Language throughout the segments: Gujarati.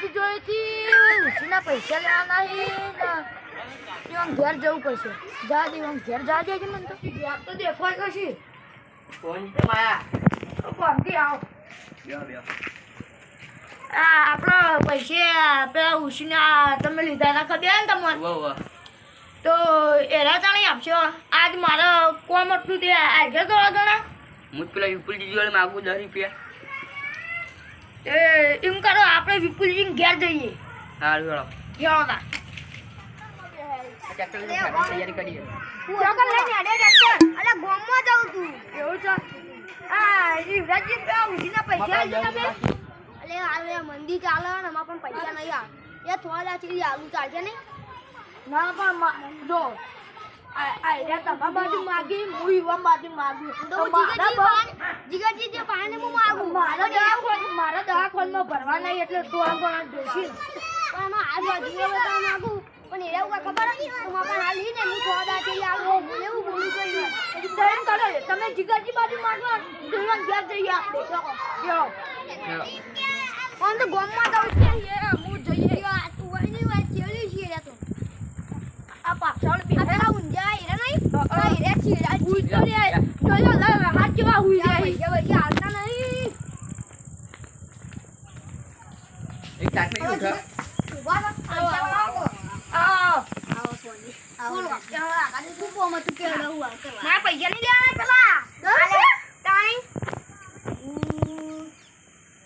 બાજુ જોઈતી ઉસીના પૈસા લેવાના હે ને ઘેર જવું પડશે. જા દે ઘેર જા દેજે મને તો ઘેર તો દેખાય કશી. કોણ છે માયા? કોણથી આવો આપણો પૈસા પેલા ઉસીના તમે લીધા હતા ખબર ને તમને? તો એના તાણી આપશો. આજ મારે કોમ હતું તે આજે તો ગણા હું પેલા વિપુલજી જોડે માગું 10 રૂપિયા. એમ કરો આપણે વિપુલજી ઘેર જઈએ. સારું હેડો. હેડો તૈયારી કરીએ. ચોકર લઈને આડે ટ્રેક્ટર. અલે ગોમમાં જાઉં તું. એવું છે. યુવરાજજી પેલા ઉસીના પૈસા આલજો તમે. અલે આલે મંદી ચાલે ને એમાં પણ પૈસા નહીં આ. એ થોડા ચીરી આલુ ચાલશે નહીં. ના પણ જો આઈડિયા તમારા બાજુ માગી હું યુવા બાજુ માગું તો જીગરજી જે પાણી હું માગું મારા દવાખાનમાં ભરવા નહીં એટલે થોડા ઘણા જોઈશે પણ એમાં આ બાજુ બતાવવા માગું પણ એને એવું ખબર નથી એમાં પણ હાલ ને હું થોડા ચીરી આવું એવું બોલું જોઈએ તેમ કરો તમે જીગરજી બાજુ માગો જોઈવા ઘેર જઈએ આપણે યો કોણ તો ગોમમાં જાવ છે હું જઈએ તું એની વાત ચેલી છે રે તો આ પાછળ બેઠા ઊંજા હીરા નહીં હીરા ચીરા ઉઈ તો લે જોયો હાથ કેવા ઉઈ જાય ભાઈ હાલતા નહીં એક ચાકરી ઉઠો. ઉભા આવો સોની આવો આ ગાડી ખૂબ મત કે રહું ના પૈસા નહીં લેવાના પેલા તાઈ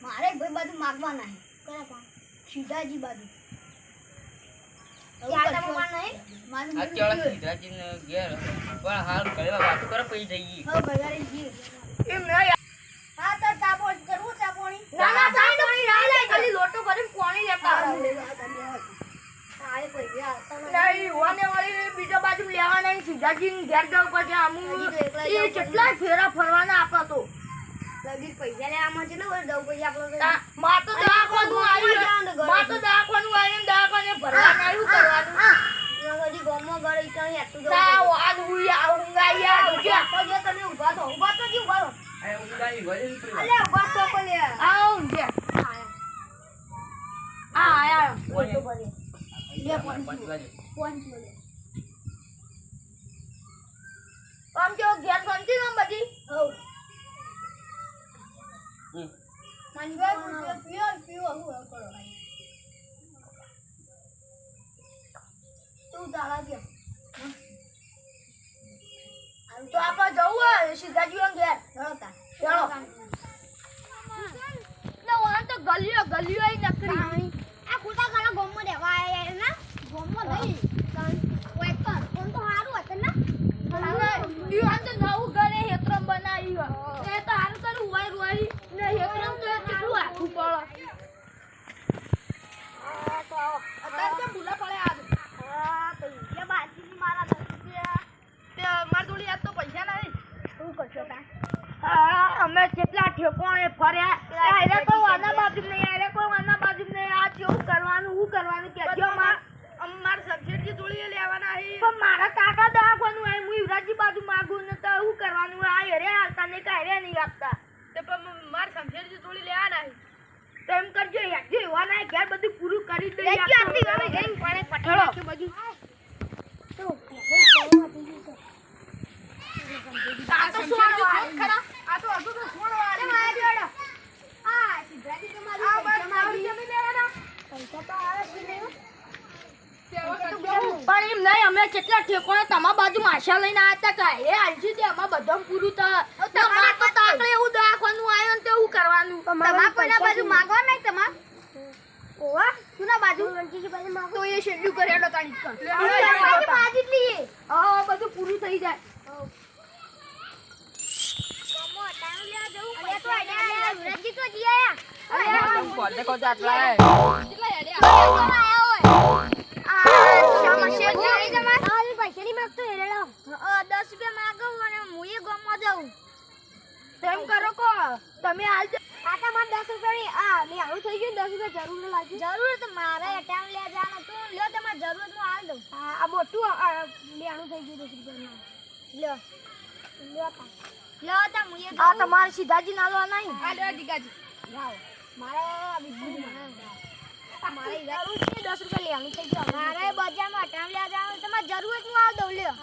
મારે ભાઈ બાજુ માગવાના છે કયા સીધાજી બાજુ અત્યારે સીધાજીને ઘેર પણ હાલ કરેલા વાતો કરે પછી જઈએ. હા ભગારી જી એમ નહીં હા તો ચાપો કરવું ચાપોણી ના ના ચાઈ તો ના લે ખાલી લોટો કરીને પાણી લેતા આય પૈસા નહીં ઓને વાળી બીજા બાજુ લેવા નહીં સીધાજી ઘેર જવું પછી આમુ એ કેટલા ફેરા ફરવાના આપા તો લગી પૈસા લેવામાં છે ને દઉં પૈસા આપણો માં તો દવાખાનું આવ્યું માં તો દવાખાનું આવીને દવાખાને ભરવાના આવ્યું કરવાનું હજી ગોમમાં ઘરે ઈટાણી આટલું જવું ના આજ હું આવું યાર જો તમે ઊભા તો જી ઊભા તો એ ઉડાઈ ગોળી નીકળી. અલે ઊભા તો કો લે આવ જે આયા ફોટો ભરે લે પહોંચી લે આમ જો ઘેર શાંતિ ના બધી હો મંગા પીઓ હું કરો તું દાડા દે તો આપણે જવું સીધાજી ઘેર ચલો ચલો ના તો ગલીઓ નકરી આ ખોટા ગાળા ગોમમાં રહેવા આયા ને ગોમમાં નહીં કોઈ કર કોણ તો હારું હતું ને ઈ તો નવું ઘરે હેત્રમ બનાવ્યું એ તો હારું કરું રોઈ ને હેત્રમ તો કેટલું આખું પડે તો અત્યારે કે ભૂલા પડે આ તો એ બાજીની મારા 10 રૂપિયા તે માર જોડી આજ તો પૈસા નહીં શું કરશો તા અમે કેટલા ઠેકોણે ફર્યા આરે કોઈ આના બાજુ નહીં આરે કોઈ આના બાજુ નહીં આ કેવું કરવાનું હું કરવાનું કેજો માર સબજેક્ટ જોડી લેવાના હે પણ મારા કાકા દવાખાનું આય હું યુવરાજજી બાજુ માગું ને તો હું કરવાનું આ રે હાલતા ને કારે નહીં આપતા તે પણ માર સબજેક્ટ જોડી લેવાના હે તો એમ કરજો યાજી એવાના ઘેર બધું પૂરું કરી દઈએ યાજી આટલી અમે ગઈ પાણે પઠાડો કે બધું તો આ તો સોળવા ખરા આ તો હજુ તો સોળવા રે માયા જોડો આ સીધાજી તમારી પૈસા માંગી લેવાના પૈસા તો આવે છે ને પણ એમ નહીં અમે કેટલા ઠેકોણે તમારા બાજુ માછા લઈને આવ્યા હતા એ હાલજી તે અમાર બધું પૂરું તમાર તો તાકડે એવું દવાખાનું આવ્યો ને તે એવું કરવાનું તમાર કોઈના બાજુ માંગવા નહીં તમાર ઓવા સુના બાજુ રણજીજી બાજુ માંગો તો એ શેડ્યુ કરેડો તાણી બાજુ બાજુ લીએ હા બધું પૂરું થઈ જાય કમો ટાઈમ લ્યા જવું અરે તો આયા રણજી તો જી આયા અરે કોને કો જાટલા હે કેટલા હેડ્યા આયા હોય તમે હાલ કાકા માં 10 રૂપિયા મે આવું થઈ ગયું 10 રૂપિયા જરૂર લાગી જરૂર તો મારે ટાઈમ લે જાનો તું લ્યો તમાર જરૂરત નું હાલ દઉં આ મોટું લેણું થઈ ગયું 10 રૂપિયા લ્યો તા મુએ આ તમારે સીધાજી નાલો નહીં આ લ્યો દીગાજી જાઓ મારે વિપુલ મને મારે બજારમાં અટામ લેવા જવાનું તમારે જરૂર જ હું આવ દઉં લ્યો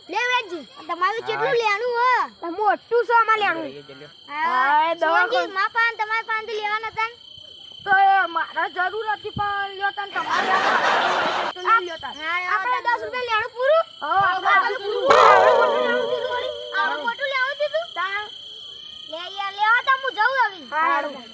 લે વેજી તમારું કેટલું લેવાનું હો મોટું છે અમાર લેવાનું માં પાન તમારે પાન લેવાના હતા તો મારા જરૂર હતી પણ લ્યો તન તમારે આપણે 10 રૂપિયા લેવાનું પૂરું મોટું લેવાનું દીધું લે યાર લેવા તો હું જઉં હવે